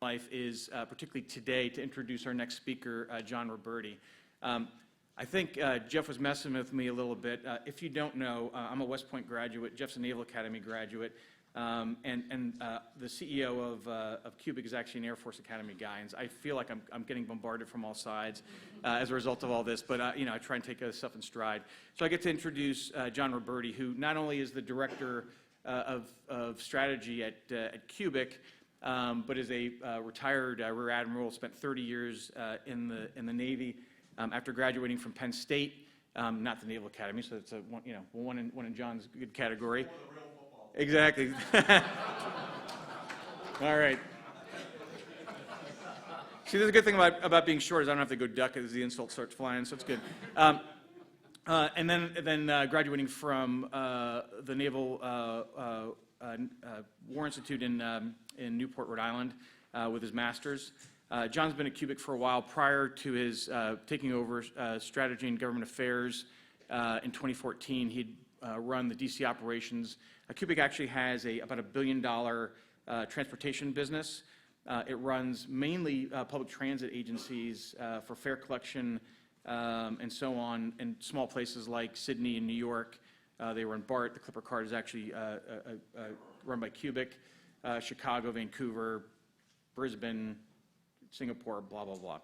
life is, particularly today, to introduce our next speaker, John Roberti. I think Jeff was messing with me a little bit. If you don't know, I'm a West Point graduate. Jeff's a Naval Academy graduate. And the CEO of Cubic is actually an Air Force Academy guy, and I feel like I'm getting bombarded from all sides as a result of all this, but I try and take stuff in stride. So I get to introduce John Roberti, who not only is the director of strategy at Cubic, but is a retired Rear Admiral, spent 30 years in the Navy after graduating from Penn State, not the Naval Academy, so it's one in John's good category. Exactly. All right. See, there's a good thing about being short is I don't have to go duck as the insult starts flying, so it's good. And then graduating from the Naval War Institute in Newport, Rhode Island, with his master's. John's been at Cubic for a while. Prior to his taking over strategy and government affairs in 2014, he'd run the D.C. operations. Cubic actually has about $1 billion transportation business. It runs mainly public transit agencies for fare collection and so on in small places like Sydney and New York. They run BART. The Clipper card is actually run by Cubic. Chicago, Vancouver, Brisbane, Singapore, blah, blah, blah.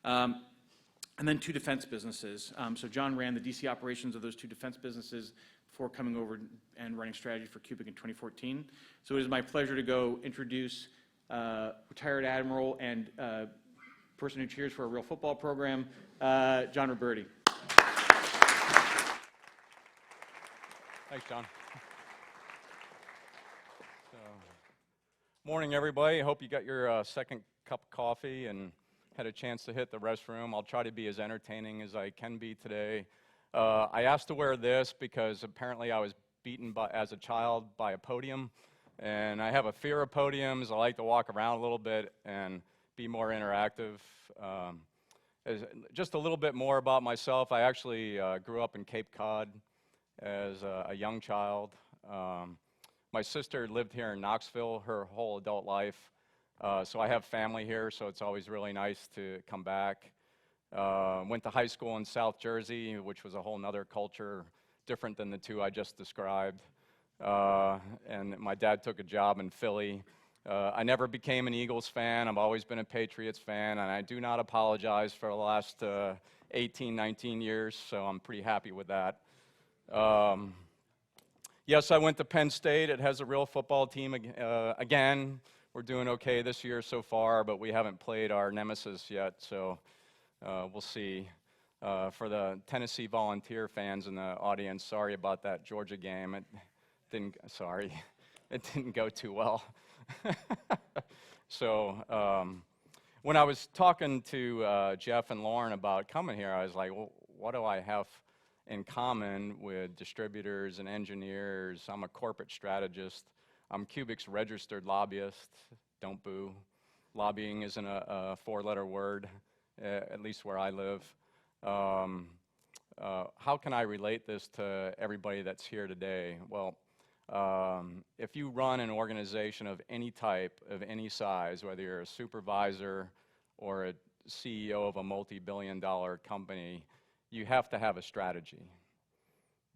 And then 2 defense businesses. So John ran the D.C. operations of those 2 defense businesses before coming over and running strategy for Cubic in 2014. So it is my pleasure to go introduce retired Admiral and person who cheers for a real football program, John Roberti. Thanks, John. Morning, everybody. Hope you got your second cup of coffee and had a chance to hit the restroom. I'll try to be as entertaining as I can be today. I asked to wear this because apparently I was beaten as a child by a podium, and I have a fear of podiums. I like to walk around a little bit and be more interactive. Just a little bit more about myself. I actually grew up in Cape Cod as a young child. My sister lived here in Knoxville her whole adult life, so I have family here, so it's always really nice to come back. Went to high school in South Jersey, which was a whole nother culture, different than the 2 I just described. And my dad took a job in Philly. I never became an Eagles fan. I've always been a Patriots fan, and I do not apologize for the last 18, 19 years, so I'm pretty happy with that. Yes, I went to Penn State. It has a real football team again. We're doing okay this year so far, but we haven't played our nemesis yet, so we'll see. For the Tennessee Volunteer fans in the audience, sorry about that Georgia game. It didn't go too well. So when I was talking to Jeff and Lauren about coming here, I was like, well, what do I have in common with distributors and engineers? I'm a corporate strategist. I'm Cubic's registered lobbyist. Don't boo. Lobbying isn't a 4-letter word, at least where I live. How can I relate this to everybody that's here today? Well, if you run an organization of any type, of any size, whether you're a supervisor or a CEO of a multi-billion-dollar company, you have to have a strategy.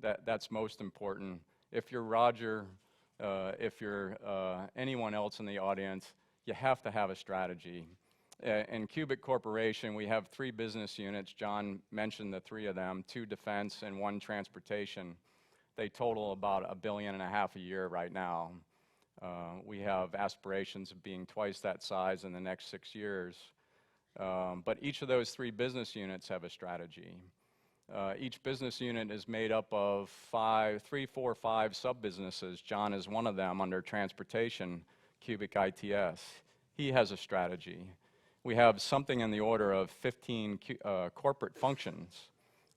That's most important. If you're Roger, if you're anyone else in the audience, you have to have a strategy. In Cubic Corporation, we have 3 business units. John mentioned the 3 of them, 2 defense and 1 transportation. They total about $1.5 billion a year right now. We have aspirations of being twice that size in the next 6 years. But each of those 3 business units have a strategy. Each business unit is made up of 3, 4, 5 sub-businesses. John is one of them under transportation, Cubic ITS. He has a strategy. We have something in the order of 15 corporate functions.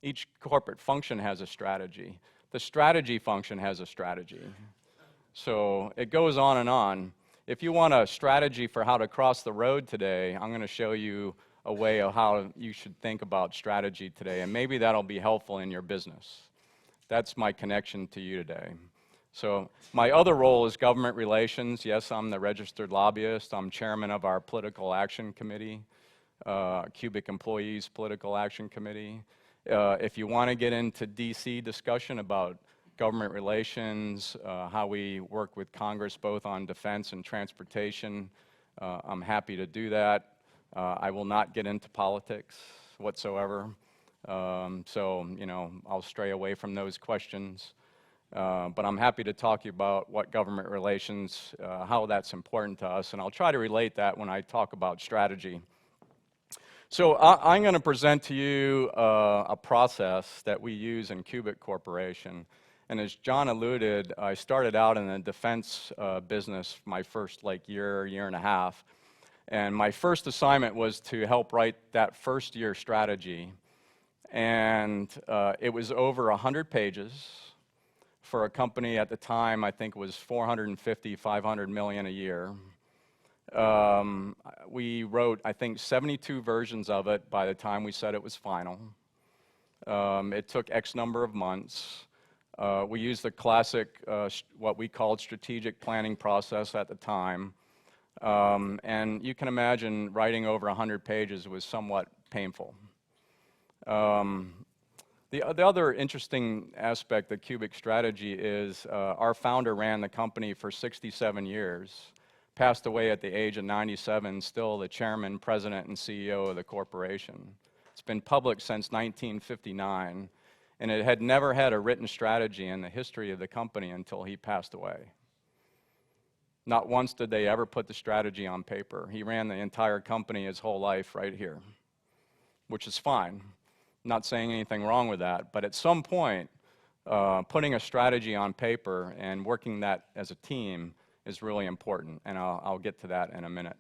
Each corporate function has a strategy. The strategy function has a strategy. So it goes on and on. If you want a strategy for how to cross the road today, I'm going to show you a way of how you should think about strategy today, and maybe that'll be helpful in your business. That's my connection to you today. So my other role is government relations. Yes, I'm the registered lobbyist. I'm chairman of our political action committee, Cubic Employees Political Action Committee. If you want to get into DC discussion about government relations, how we work with Congress both on defense and transportation, I'm happy to do that. I will not get into politics whatsoever. So, you know, I'll stray away from those questions. But I'm happy to talk to you about what government relations, how that's important to us, and I'll try to relate that when I talk about strategy. So I'm going to present to you a process that we use in Cubic Corporation. And as John alluded, I started out in the defense business my first year and a half. And my first assignment was to help write that first year strategy. And it was over 100 pages for a company at the time. I think it was 450, 500 million a year. We wrote, I think, 72 versions of it by the time we said it was final. It took X number of months. We used the classic, what we called strategic planning process at the time. And you can imagine writing over 100 pages was somewhat painful. The other interesting aspect of Cubic strategy is our founder ran the company for 67 years, passed away at the age of 97, still the chairman, president, and CEO of the corporation. It's been public since 1959, and it had never had a written strategy in the history of the company until he passed away. Not once did they ever put the strategy on paper. He ran the entire company his whole life right here, which is fine. Not saying anything wrong with that, but at some point, putting a strategy on paper and working that as a team is really important, and I'll get to that in a minute.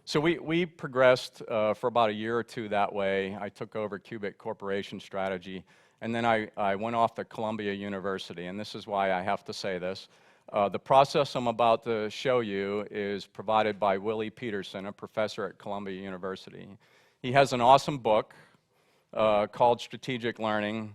So we progressed for about a year or two that way. I took over Cubic Corporation strategy, and then I went off to Columbia University, and this is why I have to say this. The process I'm about to show you is provided by Willie Peterson, a professor at Columbia University. He has an awesome book called Strategic Learning.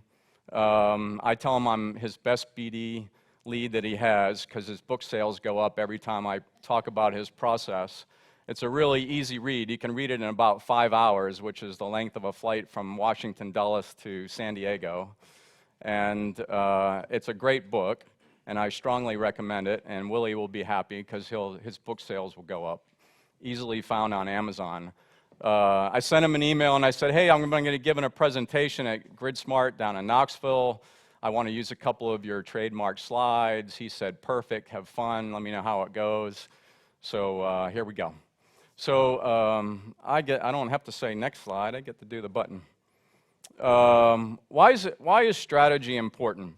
I tell him I'm his best BD lead that he has because his book sales go up every time I talk about his process. It's a really easy read. You can read it in about 5 hours, which is the length of a flight from Washington, Dulles to San Diego. And it's a great book, and I strongly recommend it, and Willie will be happy because his book sales will go up. Easily found on Amazon. I sent him an email and I said, hey, I'm going to be giving a presentation at GRIDSMART down in Knoxville. I want to use a couple of your trademark slides. He said, perfect, have fun, let me know how it goes. So here we go. So I don't have to say next slide, I get to do the button. Why is strategy important?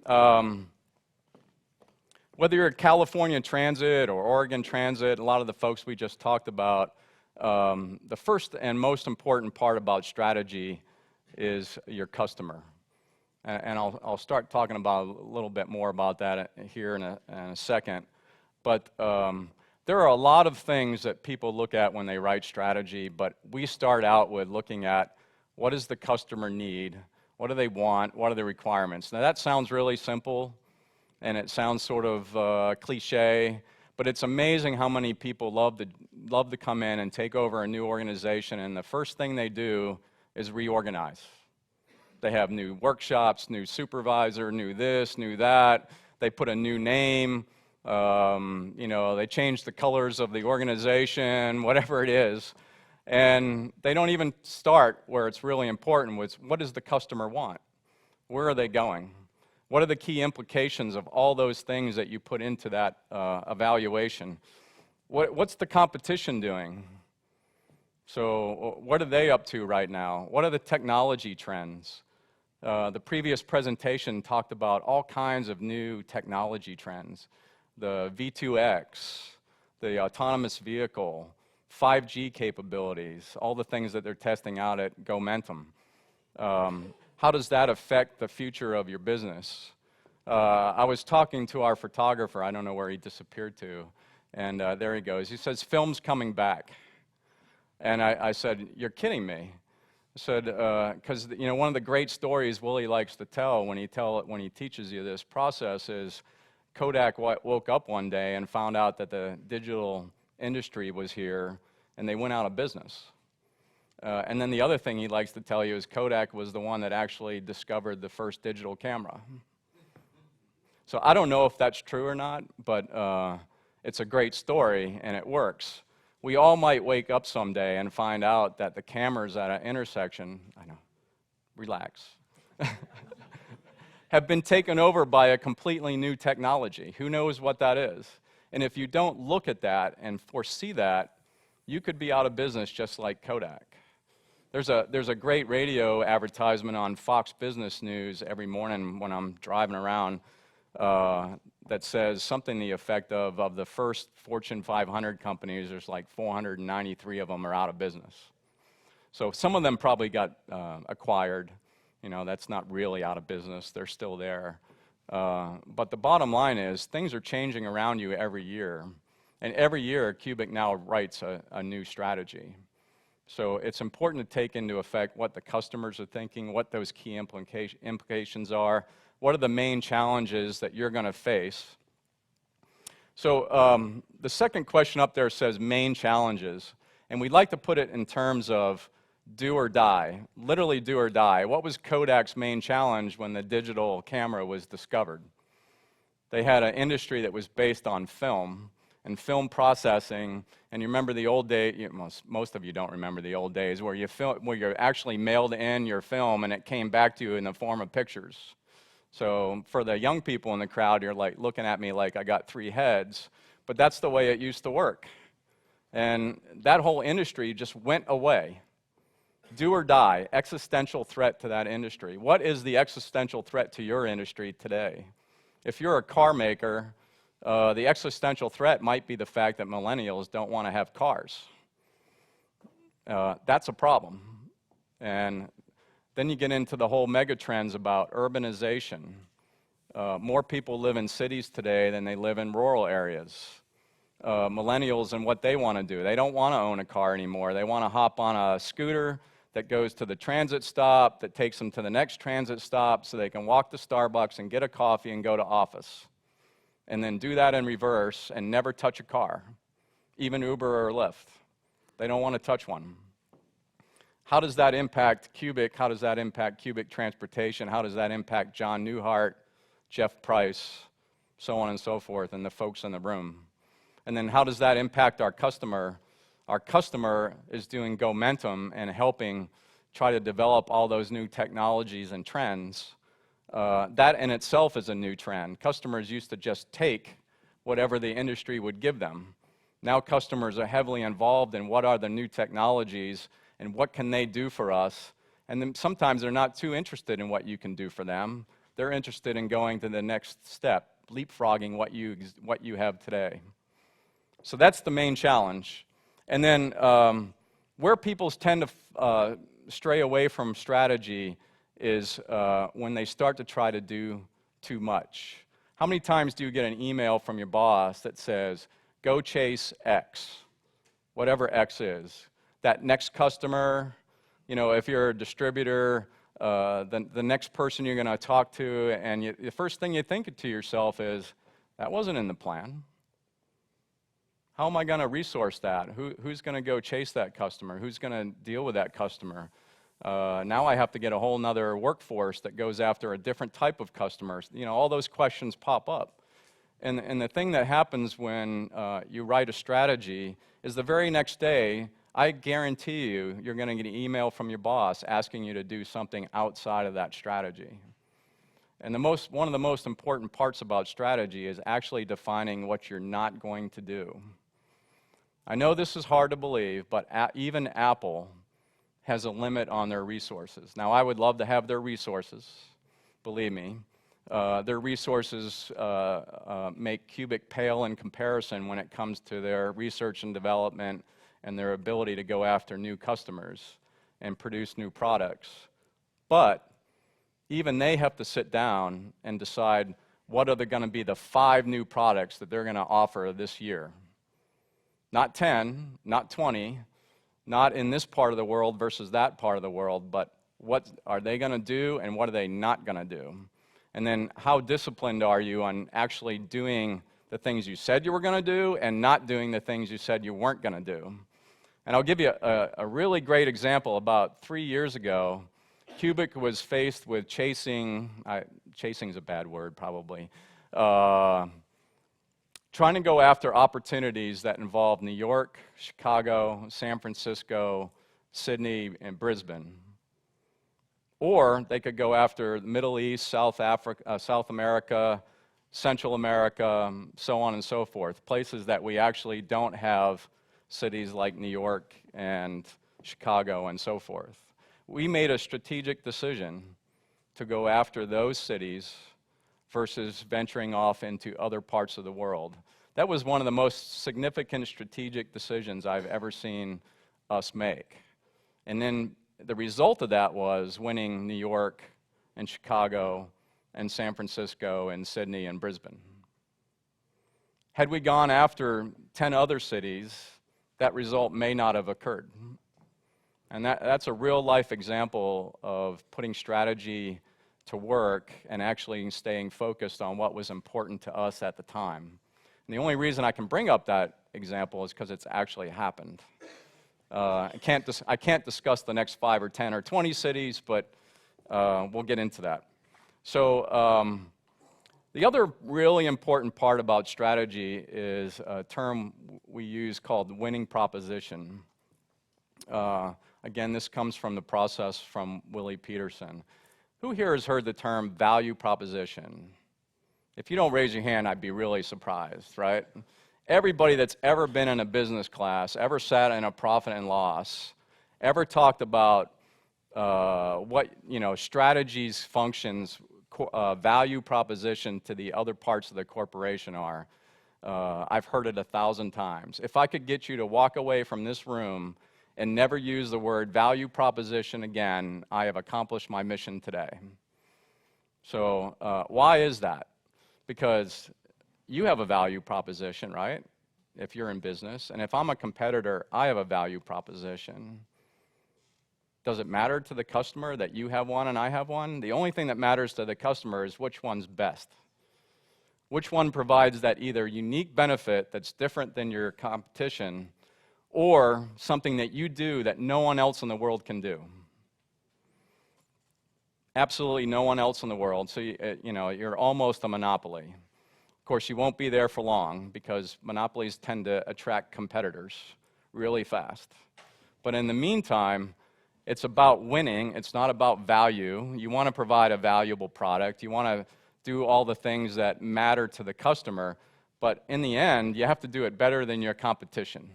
Whether you're at California Transit or Oregon Transit, a lot of the folks we just talked about, the first and most important part about strategy is your customer. And I'll start talking about a little bit more about that here in a second. But there are a lot of things that people look at when they write strategy, but we start out with looking at what does the customer need, what do they want, what are the requirements. Now that sounds really simple, and it sounds sort of cliche, but it's amazing how many people love to come in and take over a new organization, and the first thing they do is reorganize. They have new workshops, new supervisor, new this, new that. They put a new name. They change the colors of the organization, whatever it is. And they don't even start where it's really important, with what does the customer want? Where are they going? What are the key implications of all those things that you put into that evaluation? What's the competition doing? So what are they up to right now? What are the technology trends? The previous presentation talked about all kinds of new technology trends. The V2X, the autonomous vehicle, 5G capabilities, all the things that they're testing out at Momentum. How does that affect the future of your business? I was talking to our photographer, I don't know where he disappeared to, and there he goes. He says, film's coming back. And I said, you're kidding me. I said, because one of the great stories Willie likes to tell when he teaches you this process is Kodak woke up one day and found out that the digital industry was here, and they went out of business. And then the other thing he likes to tell you is Kodak was the one that actually discovered the first digital camera. So I don't know if that's true or not, but it's a great story, and it works. We all might wake up someday and find out that the cameras at an intersection, I know, relax, have been taken over by a completely new technology. Who knows what that is? And if you don't look at that and foresee that, you could be out of business just like Kodak. There's a great radio advertisement on Fox Business News every morning when I'm driving around that says something to the effect of the first Fortune 500 companies, there's like 493 of them are out of business. So some of them probably got acquired. That's not really out of business. They're still there. But the bottom line is things are changing around you every year. And every year, Cubic now writes a new strategy. So it's important to take into effect what the customers are thinking, what those key implications are, what are the main challenges that you're going to face. So the second question up there says main challenges, and we'd like to put it in terms of do or die, literally do or die. What was Kodak's main challenge when the digital camera was discovered? They had an industry that was based on film and film processing, and you remember the old days, most of you don't remember the old days, where you actually mailed in your film and it came back to you in the form of pictures. So for the young people in the crowd, you're like looking at me like I got 3 heads, but that's the way it used to work. And that whole industry just went away. Do or die, existential threat to that industry. What is the existential threat to your industry today? If you're a car maker, the existential threat might be the fact that millennials don't want to have cars. That's a problem. And then you get into the whole mega trends about urbanization. More people live in cities today than they live in rural areas. Millennials and what they want to do. They don't want to own a car anymore. They want to hop on a scooter that goes to the transit stop, that takes them to the next transit stop so they can walk to Starbucks and get a coffee and go to office. And then do that in reverse and never touch a car, even Uber or Lyft. They don't want to touch one. How does that impact Cubic? How does that impact Cubic Transportation? How does that impact John Newhart, Jeff Price, so on and so forth, and the folks in the room? And then how does that impact our customer? Our customer is doing Momentum and helping try to develop all those new technologies and trends. That in itself is a new trend. Customers used to just take whatever the industry would give them. Now customers are heavily involved in what are the new technologies and what can they do for us. And then sometimes they're not too interested in what you can do for them. They're interested in going to the next step, leapfrogging what you have today. So that's the main challenge. And then where people tend to stray away from strategy is when they start to try to do too much. How many times do you get an email from your boss that says, go chase X, whatever X is? That next customer, if you're a distributor, the next person you're going to talk to, and the first thing you think to yourself is, that wasn't in the plan. How am I going to resource that? Who's going to go chase that customer? Who's going to deal with that customer? Now I have to get a whole nother workforce that goes after a different type of customers. All those questions pop up. And the thing that happens when you write a strategy is the very next day, I guarantee you're going to get an email from your boss asking you to do something outside of that strategy. And one of the most important parts about strategy is actually defining what you're not going to do. I know this is hard to believe, but even Apple has a limit on their resources. Now, I would love to have their resources, believe me. Their resources make Cubic pale in comparison when it comes to their research and development and their ability to go after new customers and produce new products. But even they have to sit down and decide what are going to be the 5 new products that they're going to offer this year. Not 10, not 20, not in this part of the world versus that part of the world, but what are they going to do and what are they not going to do? And then how disciplined are you on actually doing the things you said you were going to do and not doing the things you said you weren't going to do? And I'll give you a really great example. About 3 years ago, Cubic was faced with chasing is a bad word probably, trying to go after opportunities that involve New York, Chicago, San Francisco, Sydney, and Brisbane. Or they could go after the Middle East, South America, Central America, so on and so forth, places that we actually don't have cities like New York and Chicago and so forth. We made a strategic decision to go after those cities versus venturing off into other parts of the world. That was one of the most significant strategic decisions I've ever seen us make. And then the result of that was winning New York and Chicago and San Francisco and Sydney and Brisbane. Had we gone after 10 other cities, that result may not have occurred. And that's a real-life example of putting strategy to work and actually staying focused on what was important to us at the time. And the only reason I can bring up that example is because it's actually happened. I can't discuss the next 5 or 10 or 20 cities, but we'll get into that. So the other really important part about strategy is a term we use called winning proposition. Again, this comes from the process from Willie Peterson. Who here has heard the term value proposition? If you don't raise your hand, I'd be really surprised, right? Everybody that's ever been in a business class, ever sat in a profit and loss, ever talked about what, strategies, functions, value proposition to the other parts of the corporation are, I've heard it 1,000 times. If I could get you to walk away from this room and never use the word value proposition again, I have accomplished my mission today. So why is that? Because you have a value proposition, right? If you're in business. And if I'm a competitor, I have a value proposition. Does it matter to the customer that you have one and I have one? The only thing that matters to the customer is which one's best. Which one provides that either unique benefit that's different than your competition or something that you do that no one else in the world can do. Absolutely no one else in the world, so you're almost a monopoly. Of course, you won't be there for long because monopolies tend to attract competitors really fast. But in the meantime, it's about winning. It's not about value. You want to provide a valuable product. You want to do all the things that matter to the customer. But in the end, you have to do it better than your competition.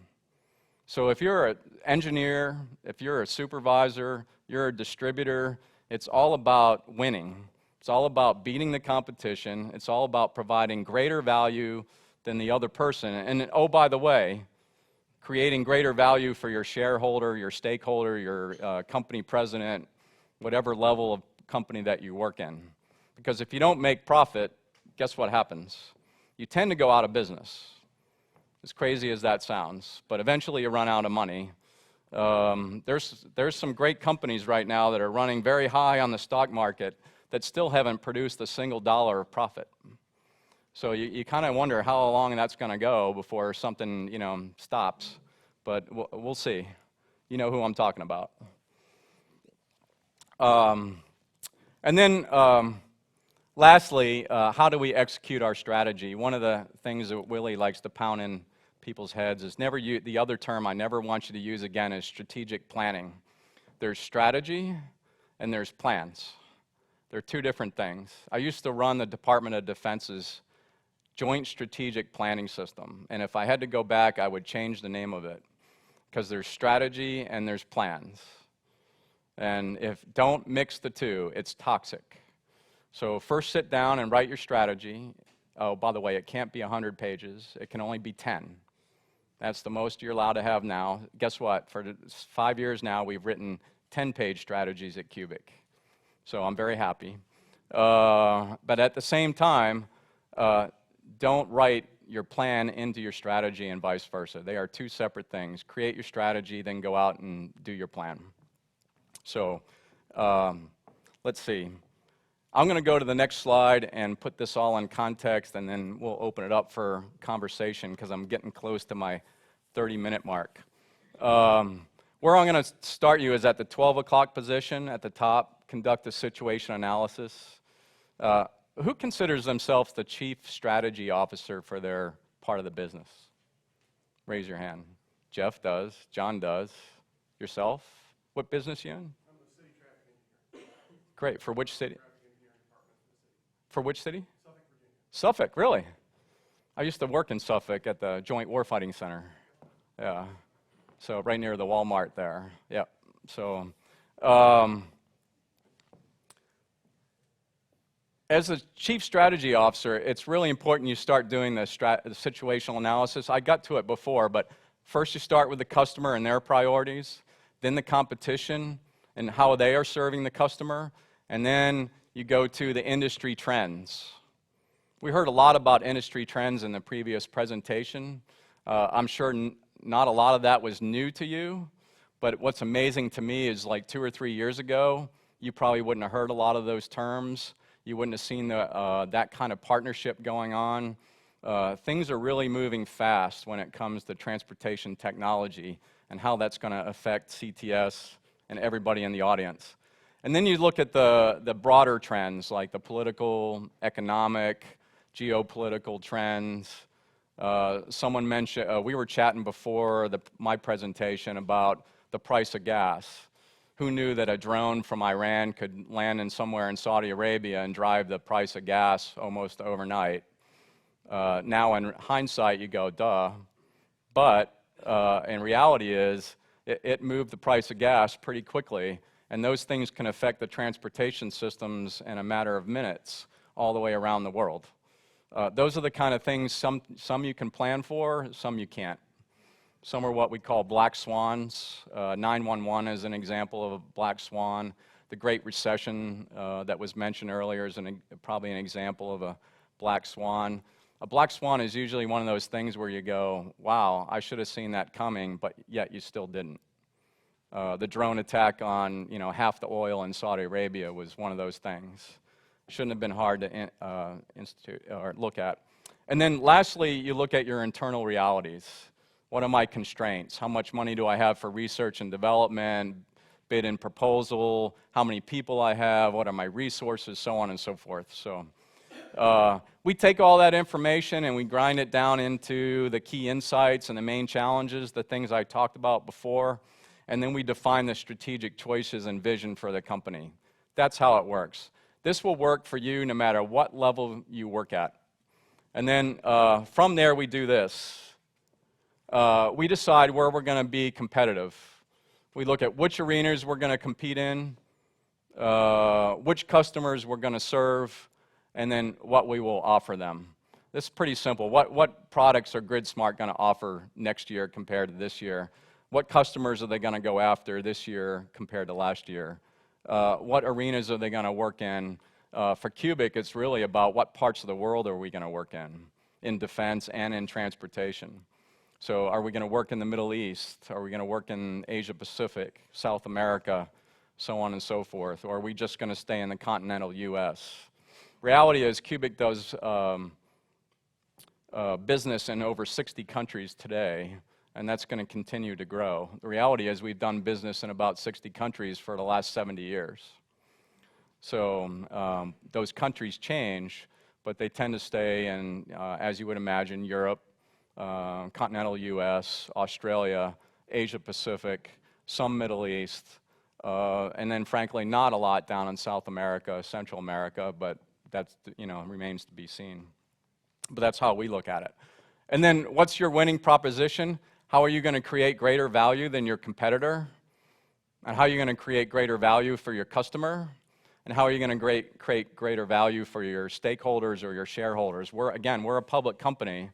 So if you're an engineer, if you're a supervisor, you're a distributor, it's all about winning. It's all about beating the competition. It's all about providing greater value than the other person. And oh, by the way, creating greater value for your shareholder, your stakeholder, your company president, whatever level of company that you work in. Because if you don't make profit, guess what happens? You tend to go out of business. As crazy as that sounds, but eventually you run out of money. There's some great companies right now that are running very high on the stock market that still haven't produced a single dollar of profit. So you kind of wonder how long that's going to go before something stops. But we'll see. You know who I'm talking about. And then lastly, how do we execute our strategy? One of the things that Willie likes to pound in people's heads is the other term I never want you to use again is strategic planning. There's strategy and there's plans. They're two different things. I used to run the Department of Defense's Joint Strategic Planning System, and if I had to go back, I would change the name of it because there's strategy and there's plans. And don't mix the two, it's toxic. So first sit down and write your strategy. Oh, by the way, it can't be 100 pages. It can only be 10. That's the most you're allowed to have now. Guess what? For 5 years now, we've written 10-page strategies at Cubic. So I'm very happy. But at the same time, don't write your plan into your strategy and vice versa. They are two separate things. Create your strategy, then go out and do your plan. So let's see. I'm going to go to the next slide and put this all in context, and then we'll open it up for conversation because I'm getting close to my 30-minute mark. Where I'm going to start you is at the 12 o'clock position at the top, conduct a situation analysis. Who considers themselves the chief strategy officer for their part of the business? Raise your hand. Jeff does. John does. Yourself? What business you in? I'm a city traffic engineer. Great. For which city? Traffic engineering department for the city. For which city? Suffolk, Virginia. Suffolk, really? I used to work in Suffolk at the Joint Warfighting Center. Yeah. So right near the Walmart there. Yep. So as a chief strategy officer, it's really important you start doing the situational analysis. I got to it before, but first you start with the customer and their priorities, then the competition and how they are serving the customer, and then you go to the industry trends. We heard a lot about industry trends in the previous presentation. I'm sure not a lot of that was new to you, but what's amazing to me is like 2 or 3 years ago, you probably wouldn't have heard a lot of those terms. You wouldn't have seen that kind of partnership going on. Things are really moving fast when it comes to transportation technology and how that's going to affect CTS and everybody in the audience. And then you look at the broader trends like the political, economic, geopolitical trends. Someone mentioned, we were chatting before my presentation about the price of gas. Who knew that a drone from Iran could land in somewhere in Saudi Arabia and drive the price of gas almost overnight? Now in hindsight, you go, duh. But in reality is, it moved the price of gas pretty quickly, and those things can affect the transportation systems in a matter of minutes all the way around the world. Those are the kind of things some you can plan for, some you can't. Some are what we call black swans. 911 is an example of a black swan. The Great Recession that was mentioned earlier is probably an example of a black swan. A black swan is usually one of those things where you go, wow, I should have seen that coming, but yet you still didn't. The drone attack on half the oil in Saudi Arabia was one of those things. Shouldn't have been hard to institute or look at. And then lastly, you look at your internal realities. What are my constraints? How much money do I have for research and development, bid and proposal, how many people I have, what are my resources, so on and so forth. So we take all that information and we grind it down into the key insights and the main challenges, the things I talked about before, and then we define the strategic choices and vision for the company. That's how it works. This will work for you no matter what level you work at. And then from there we do this. We decide where we're going to be competitive. We look at which arenas we're going to compete in, which customers we're going to serve, and then what we will offer them. This is pretty simple. What products are GRIDSMART going to offer next year compared to this year? What customers are they going to go after this year compared to last year? What arenas are they going to work in? For Cubic, it's really about what parts of the world are we going to work in defense and in transportation. So are we going to work in the Middle East? Are we going to work in Asia Pacific, South America, so on and so forth? Or are we just going to stay in the continental US? Reality is Cubic does business in over 60 countries today, and that's going to continue to grow. The reality is we've done business in about 60 countries for the last 70 years. So those countries change, but they tend to stay in, as you would imagine, Europe, continental US, Australia, Asia Pacific, some Middle East, and then frankly not a lot down in South America, Central America, but that's remains to be seen. But that's how we look at it. And then what's your winning proposition? How are you going to create greater value than your competitor? And how are you going to create greater value for your customer? And how are you going to create greater value for your stakeholders or your shareholders? We're a public company.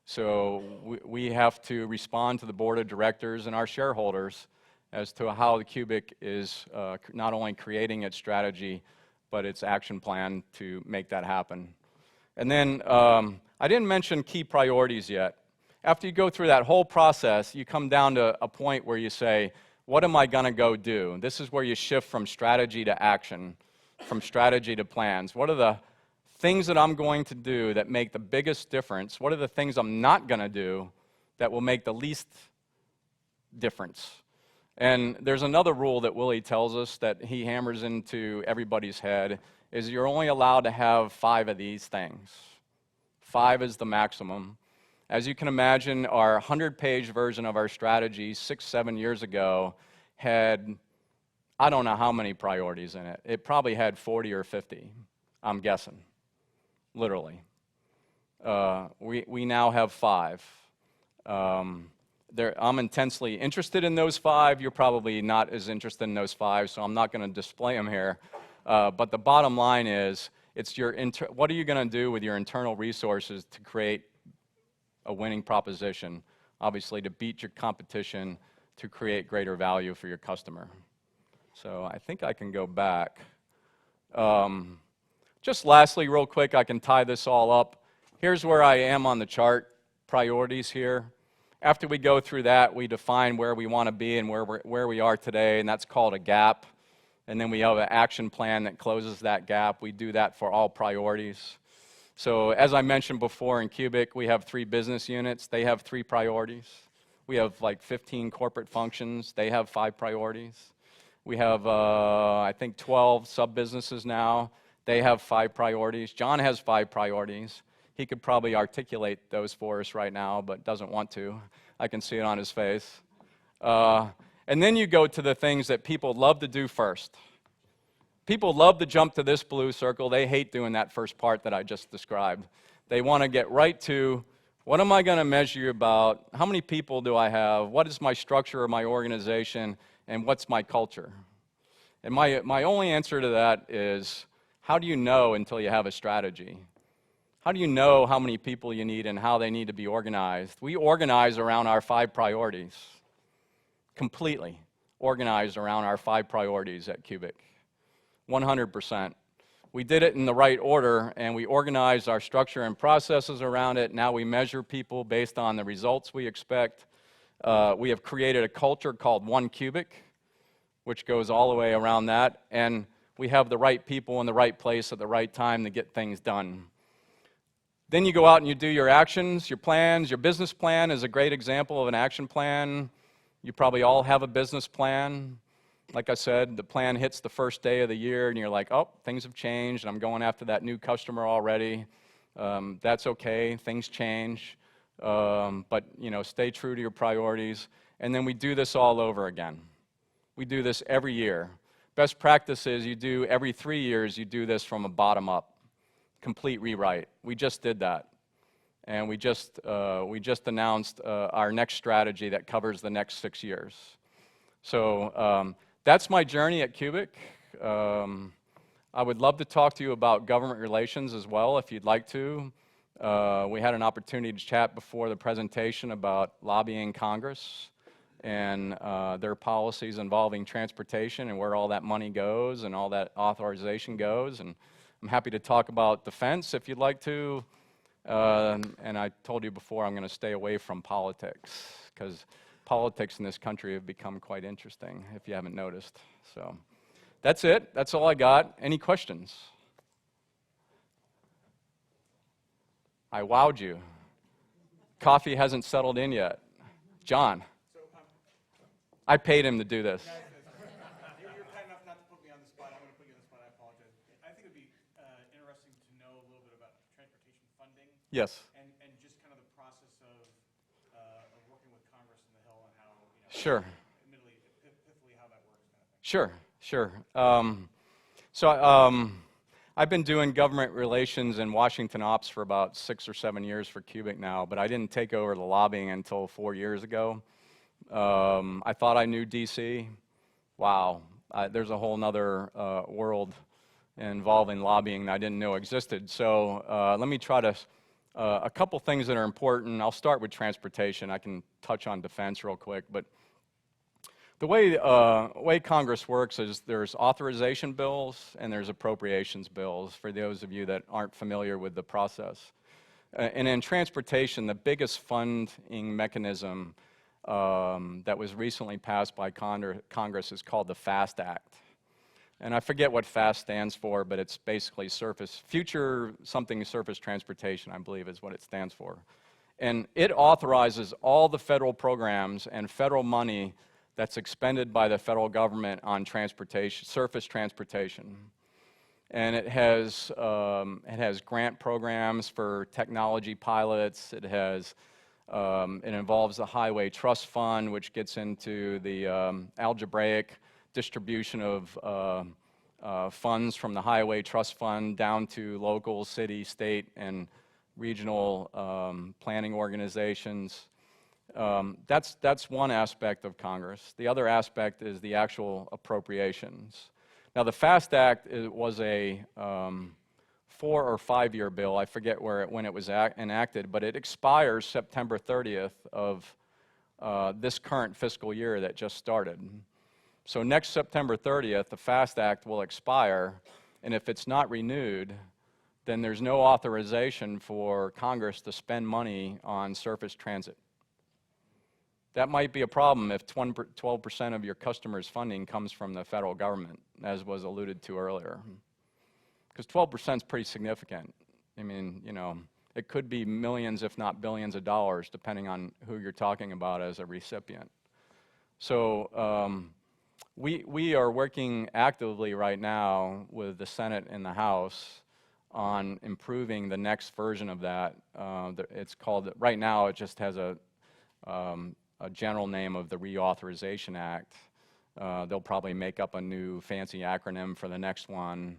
So we have to respond to the board of directors and our shareholders as to how the Cubic is not only creating its strategy, but its action plan to make that happen. And then I didn't mention key priorities yet. After you go through that whole process, you come down to a point where you say, what am I going to go do? This is where you shift from strategy to action, from strategy to plans. What are the things that I'm going to do that make the biggest difference? What are the things I'm not going to do that will make the least difference? And there's another rule that Willie tells us that he hammers into everybody's head, is you're only allowed to have 5 of these things. 5 is the maximum. As you can imagine, our 100-page version of our strategy 6-7 years ago had, I don't know how many priorities in it. It probably had 40 or 50, I'm guessing, literally. We now have 5. I'm intensely interested in those 5. You're probably not as interested in those 5, so I'm not going to display them here. But the bottom line is, it's what are you going to do with your internal resources to create a winning proposition, obviously to beat your competition, to create greater value for your customer. So I think I can go back. Just lastly, real quick, I can tie this all up. Here's where I am on the chart, priorities here. After we go through that, we define where we want to be and where we are today, and that's called a gap. And then we have an action plan that closes that gap. We do that for all priorities. So as I mentioned before, in Cubic, we have 3 business units. They have 3 priorities. We have like 15 corporate functions. They have 5 priorities. We have, I think, 12 sub-businesses now. They have 5 priorities. John has 5 priorities. He could probably articulate those for us right now, but doesn't want to. I can see it on his face. And then you go to the things that people love to do first. People love to jump to this blue circle. They hate doing that first part that I just described. They want to get right to, what am I going to measure you about? How many people do I have? What is my structure of my organization? And what's my culture? And my only answer to that is, how do you know until you have a strategy? How do you know how many people you need and how they need to be organized? We organize around our 5 priorities. Completely organized around our 5 priorities at Cubic. 100%. We did it in the right order, and we organized our structure and processes around it. Now we measure people based on the results we expect. We have created a culture called One Cubic, which goes all the way around that, and we have the right people in the right place at the right time to get things done. Then you go out and you do your actions, your plans. Your business plan is a great example of an action plan. You probably all have a business plan. Like I said, the plan hits the first day of the year, and you're like, oh, things have changed, and I'm going after that new customer already. That's okay, things change. But, stay true to your priorities. And then we do this all over again. We do this every year. Best practice is you do every 3 years, you do this from a bottom up, complete rewrite. We just did that. And we just announced our next strategy that covers the next 6 years. So that's my journey at Cubic. I would love to talk to you about government relations as well, if you'd like to. We had an opportunity to chat before the presentation about lobbying Congress and their policies involving transportation and where all that money goes and all that authorization goes. And I'm happy to talk about defense if you'd like to. And I told you before, I'm going to stay away from politics, because politics in this country have become quite interesting, if you haven't noticed. So that's it. That's all I got. Any questions? I wowed you. Coffee hasn't settled in yet. John. I paid him to do this. You're kind enough not to put me on the spot. I'm going to put you on the spot. I apologize. I think it would be interesting to know a little bit about transportation funding. Yes. And just kind of the process of working with Congress in the Hill and how, Sure. admittedly, pithily how that works. Kind of thing. Sure. I've been doing government relations and Washington ops for about 6 or 7 years for Cubic now, but I didn't take over the lobbying until 4 years ago. I thought I knew D.C. Wow, there's a whole nother world involving lobbying that I didn't know existed. So let me try to, a couple things that are important. I'll start with transportation. I can touch on defense real quick, but The way Congress works is there's authorization bills and there's appropriations bills, for those of you that aren't familiar with the process. And in transportation, the biggest funding mechanism that was recently passed by Congress is called the FAST Act. And I forget what FAST stands for, but it's basically future something surface transportation, I believe is what it stands for. And it authorizes all the federal programs and federal money that's expended by the federal government on transportation, surface transportation. And it has grant programs for technology pilots. It involves the Highway Trust Fund, which gets into the algebraic distribution of funds from the Highway Trust Fund down to local, city, state, and regional planning organizations. That's one aspect of Congress. The other aspect is the actual appropriations. Now, the FAST Act was a 4 or 5 year bill. I forget when it was enacted, but it expires September 30th of this current fiscal year that just started. So next September 30th, the FAST Act will expire, and if it's not renewed, then there's no authorization for Congress to spend money on surface transit. That might be a problem if 12% of your customers' funding comes from the federal government, as was alluded to earlier. Because 12% is pretty significant. I mean, you know, it could be millions, if not billions of dollars, depending on who you're talking about as a recipient. So we are working actively right now with the Senate and the House on improving the next version of that. It's called, right now it just has a general name of the Reauthorization Act. They'll probably make up a new fancy acronym for the next one,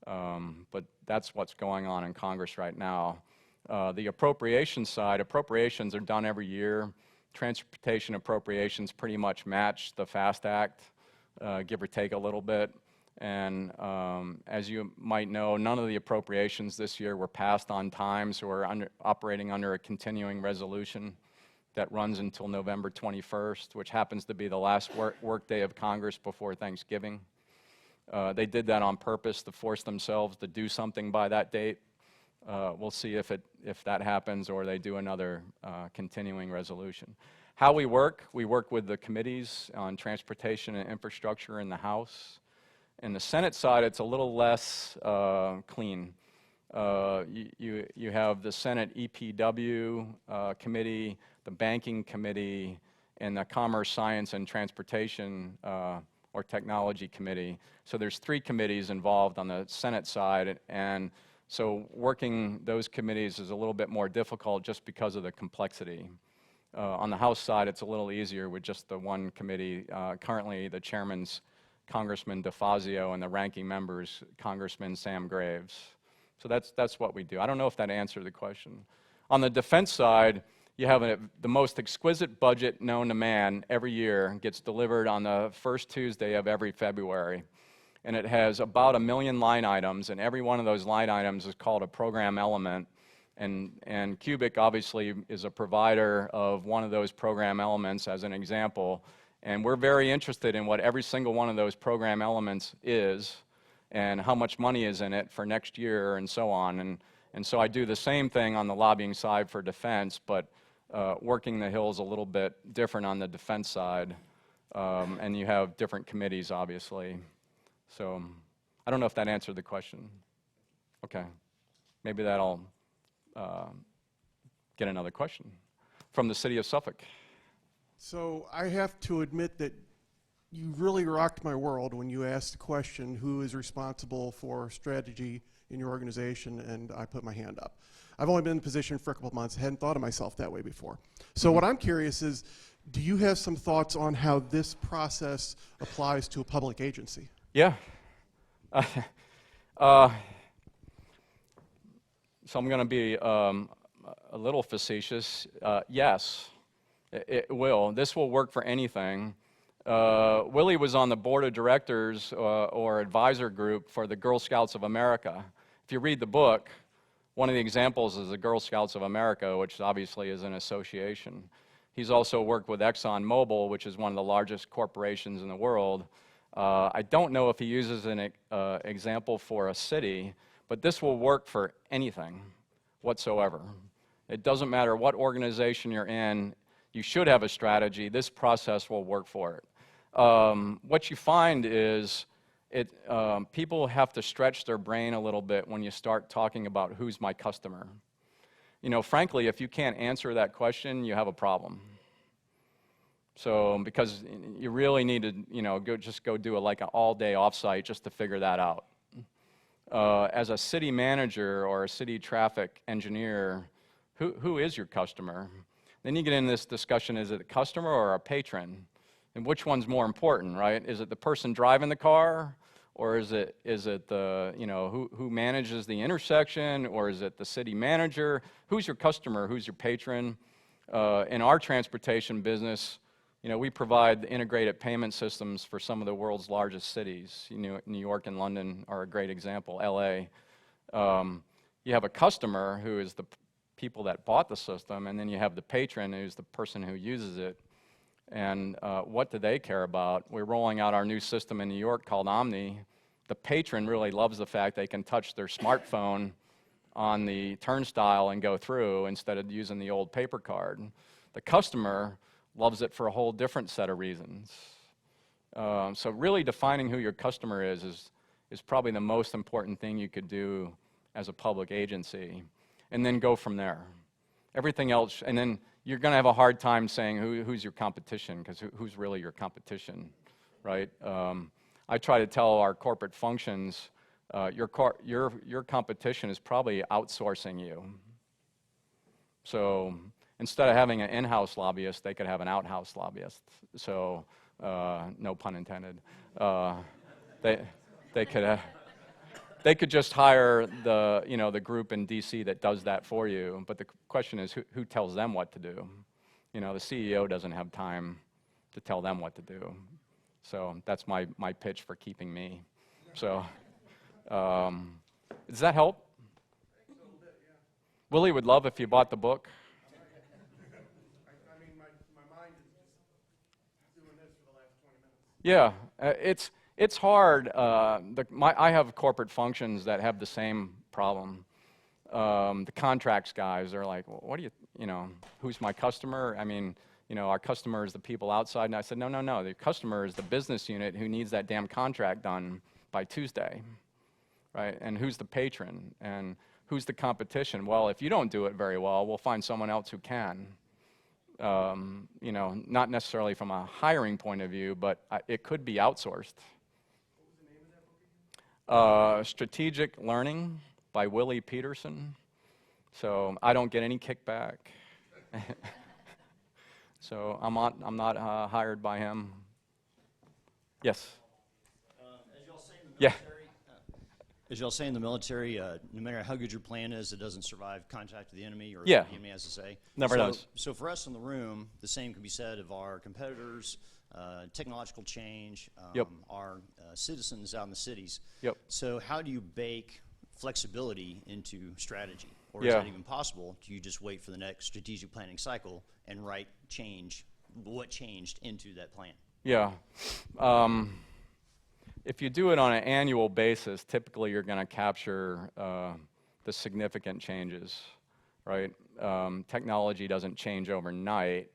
but that's what's going on in Congress right now. The appropriations side, appropriations are done every year. Transportation appropriations pretty much match the FAST Act, give or take a little bit. And as you might know, none of the appropriations this year were passed on time, so we're operating under a continuing resolution that runs until November 21st, which happens to be the last work day of Congress before Thanksgiving. They did that on purpose to force themselves to do something by that date. We'll see if that happens or they do another continuing resolution. How we work with the committees on transportation and infrastructure in the House. In the Senate side, it's a little less clean. You have the Senate EPW committee, the Banking Committee, and the Commerce, Science, and Transportation or Technology Committee. So there's 3 committees involved on the Senate side, and so working those committees is a little bit more difficult just because of the complexity. On the House side, it's a little easier with just the one committee. Currently, the chairman's Congressman DeFazio and the ranking members, Congressman Sam Graves. So that's what we do. I don't know if that answered the question. On the defense side, you have the most exquisite budget known to man every year, gets delivered on the first Tuesday of every February. And it has about 1 million line items, and every one of those line items is called a program element. And Cubic obviously is a provider of one of those program elements as an example. And we're very interested in what every single one of those program elements is and how much money is in it for next year and so on. And so I do the same thing on the lobbying side for defense, but working the Hills a little bit different on the defense side. And you have different committees, obviously. So I don't know if that answered the question. Okay. Maybe that'll get another question from the city of Suffolk. So I have to admit that you really rocked my world when you asked the question, who is responsible for strategy in your organization, and I put my hand up. I've only been in the position for a couple of months, hadn't thought of myself that way before. So what I'm curious is, do you have some thoughts on how this process applies to a public agency? Yeah. So I'm going to be a little facetious. Yes, it will. This will work for anything. Willie was on the board of directors or advisor group for the Girl Scouts of America. If you read the book, one of the examples is the Girl Scouts of America, which obviously is an association. He's also worked with ExxonMobil, which is one of the largest corporations in the world. I don't know if he uses an example for a city, but this will work for anything whatsoever. It doesn't matter what organization you're in, you should have a strategy. This process will work for it. What you find is people have to stretch their brain a little bit when you start talking about who's my customer. You know, frankly, if you can't answer that question, you have a problem. So, because you really need to, you know, just go do like an all-day offsite just to figure that out. As a city manager or a city traffic engineer, who is your customer? Then you get into this discussion, is it a customer or a patron? And which one's more important, right? Is it the person driving the car? Or is it the, you know, who manages the intersection? Or is it the city manager? Who's your customer? Who's your patron? In our transportation business, you know, we provide integrated payment systems for some of the world's largest cities. You know, New York and London are a great example, LA. You have a customer who is the people that bought the system, and then you have the patron who's the person who uses it. And what do they care about? We're rolling out our new system in New York called Omni. The patron really loves the fact they can touch their smartphone on the turnstile and go through instead of using the old paper card. The customer loves it for a whole different set of reasons. So really defining who your customer is probably the most important thing you could do as a public agency, and then go from there. Everything else, and then you're going to have a hard time saying who's your competition, because who's really your competition, right? I try to tell our corporate functions, your competition is probably outsourcing you. So instead of having an in-house lobbyist, they could have an out-house lobbyist. So no pun intended. They could just hire the group in D.C. that does that for you. But the question is, who tells them what to do? You know, the CEO doesn't have time to tell them what to do. So that's my pitch for keeping me. So does that help? Willie would love if you bought the book. I mean, my mind is just doing this for the last 20 minutes. Yeah, it's hard. I have corporate functions that have the same problem. The contracts guys are like, well, what do you know, who's my customer? I mean, you know, our customer is the people outside. And I said, no, the customer is the business unit who needs that damn contract done by Tuesday, right? And who's the patron? And who's the competition? Well, if you don't do it very well, we'll find someone else who can. You know, not necessarily from a hiring point of view, but it could be outsourced. What was the name of that book again? Strategic Learning by Willie Peterson. So I don't get any kickback. So I'm not hired by him. Yes. As y'all say in the Yeah. military, as y'all say in the military, no matter how good your plan is, it doesn't survive contact with the enemy, or Yeah. the enemy has to say. Never does. So for us in the room, the same can be said of our competitors, technological change, Yep. our citizens out in the cities. Yep. So how do you bake flexibility into strategy? Or Yeah. is that even possible? Do you just wait for the next strategic planning cycle and write what changed into that plan? Yeah. If you do it on an annual basis, typically you're going to capture the significant changes, right? Technology doesn't change overnight.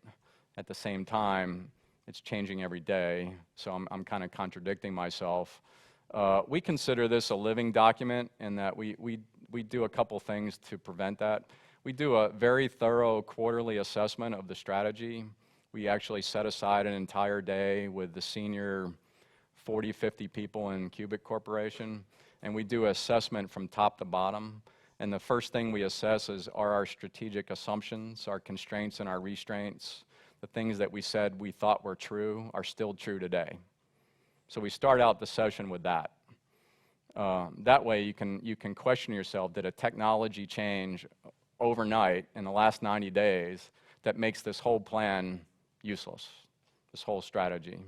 At the same time, it's changing every day, so I'm kind of contradicting myself. We consider this a living document in that we do a couple things to prevent that. We do a very thorough quarterly assessment of the strategy. We actually set aside an entire day with the senior 40, 50 people in Cubic Corporation, and we do assessment from top to bottom. And the first thing we assess are our strategic assumptions, our constraints and our restraints. The things that we said we thought were true are still true today. So we start out the session with that. That way you can question yourself, did a technology change overnight in the last 90 days that makes this whole plan useless, this whole strategy?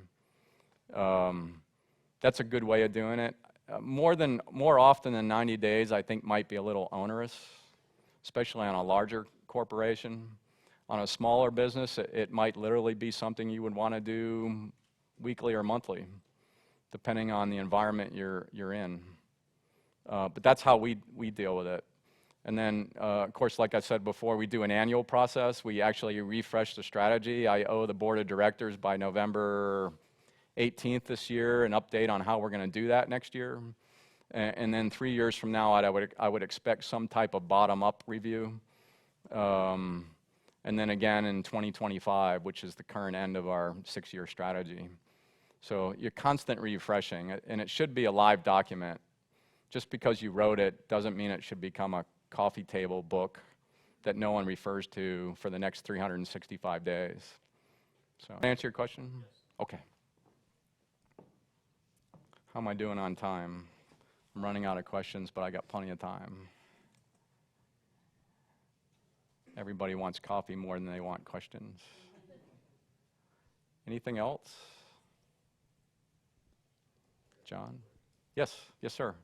That's a good way of doing it. More often than 90 days, I think might be a little onerous, especially on a larger corporation. On a smaller business, it might literally be something you would want to do weekly or monthly, depending on the environment you're in. But that's how we deal with it. And then, of course, like I said before, we do an annual process. We actually refresh the strategy. I owe the board of directors by November 18th this year an update on how we're going to do that next year. And then 3 years from now, I would expect some type of bottom-up review. And then again in 2025, which is the current end of our 6-year strategy. So you're constantly refreshing, and it should be a live document. Just because you wrote it doesn't mean it should become a coffee table book that no one refers to for the next 365 days. So, answer your question? Yes. Okay. How am I doing on time? I'm running out of questions, but I got plenty of time. Everybody wants coffee more than they want questions. Anything else? John? Yes, yes, sir.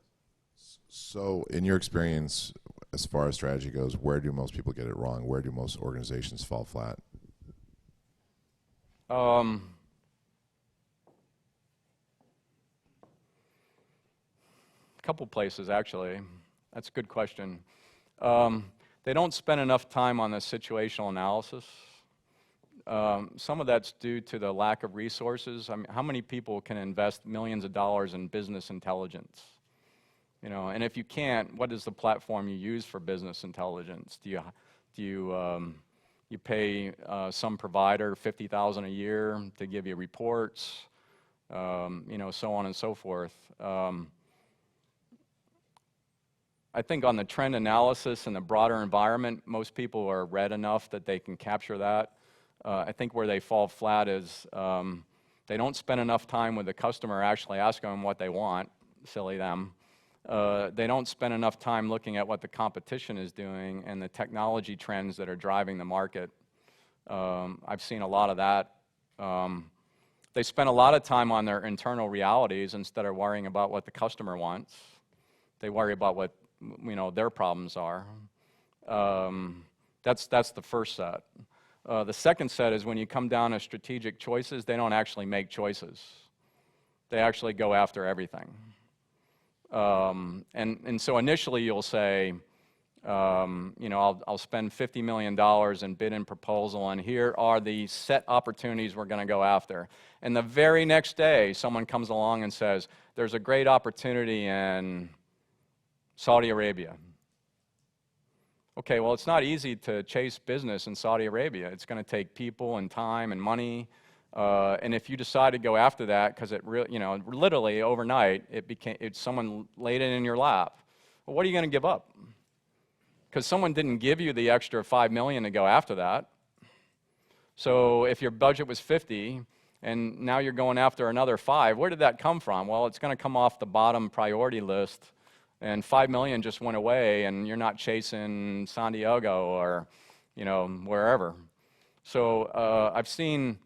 So, in your experience, as far as strategy goes, where do most people get it wrong? Where do most organizations fall flat? A couple places, actually. That's a good question. They don't spend enough time on the situational analysis. Some of that's due to the lack of resources. I mean, how many people can invest millions of dollars in business intelligence? You know, and if you can't, what is the platform you use for business intelligence? Do you pay some provider $50,000 a year to give you reports? You know, so on and so forth. I think on the trend analysis and the broader environment, most people are read enough that they can capture that. I think where they fall flat is they don't spend enough time with the customer actually asking them what they want. Silly them. They don't spend enough time looking at what the competition is doing and the technology trends that are driving the market. I've seen a lot of that. They spend a lot of time on their internal realities instead of worrying about what the customer wants. They worry about what their problems are. That's the first set. The second set is when you come down to strategic choices, they don't actually make choices. They actually go after everything. And so initially you'll say, I'll spend $50 million in bid and proposal, and here are the set opportunities we're going to go after. And the very next day, someone comes along and says, there's a great opportunity in Saudi Arabia. Okay, well, it's not easy to chase business in Saudi Arabia. It's going to take people and time and money. And if you decide to go after that, because it literally overnight, someone laid it in your lap. Well, what are you going to give up? Because someone didn't give you the extra $5 million to go after that. So if your budget was 50, and now you're going after another 5, where did that come from? Well, it's going to come off the bottom priority list, and $5 million just went away, and you're not chasing San Diego or wherever. So I've seen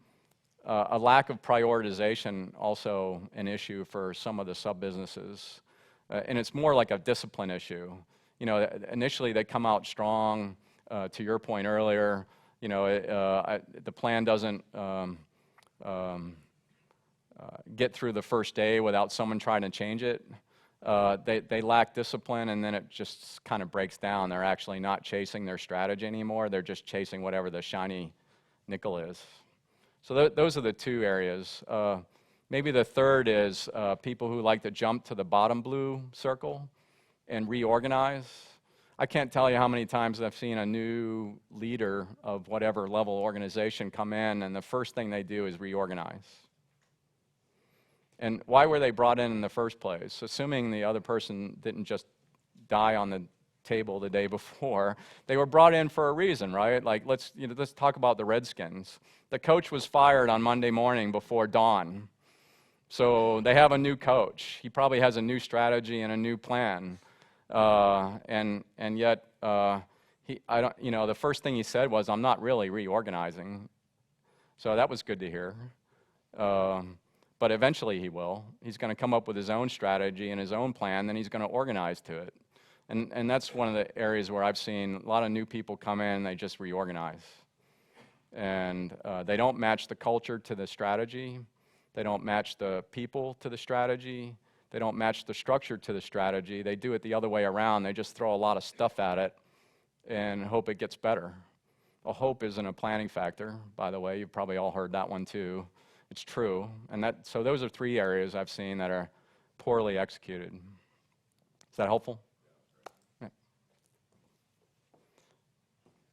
a lack of prioritization also an issue for some of the sub-businesses. And it's more like a discipline issue. Initially they come out strong. To your point earlier, the plan doesn't get through the first day without someone trying to change it. They lack discipline, and then it just kind of breaks down. They're actually not chasing their strategy anymore. They're just chasing whatever the shiny nickel is. So those are the two areas. Maybe the third is people who like to jump to the bottom blue circle and reorganize. I can't tell you how many times I've seen a new leader of whatever level organization come in, and the first thing they do is reorganize. And why were they brought in the first place? Assuming the other person didn't just die on the table the day before, they were brought in for a reason, right? Like, let's talk about the Redskins. The coach was fired on Monday morning before dawn. So they have a new coach. He probably has a new strategy and a new plan. And yet, the first thing he said was, I'm not really reorganizing. So that was good to hear. But eventually he will. He's going to come up with his own strategy and his own plan, then he's going to organize to it. And that's one of the areas where I've seen a lot of new people come in, they just reorganize. And they don't match the culture to the strategy. They don't match the people to the strategy. They don't match the structure to the strategy. They do it the other way around. They just throw a lot of stuff at it and hope it gets better. Well, hope isn't a planning factor, by the way. You've probably all heard that one too. It's true. And so those are 3 areas I've seen that are poorly executed. Is that helpful? Yeah.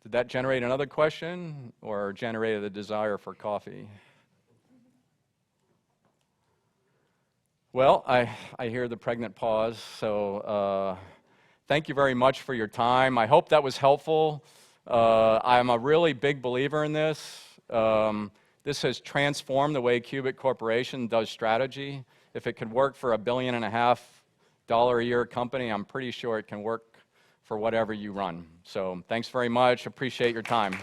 Did that generate another question or generated a desire for coffee? Well, I hear the pregnant pause, so thank you very much for your time. I hope that was helpful. I'm a really big believer in this. This has transformed the way Cubic Corporation does strategy. If it could work for $1.5 billion a year company, I'm pretty sure it can work for whatever you run. So thanks very much. Appreciate your time.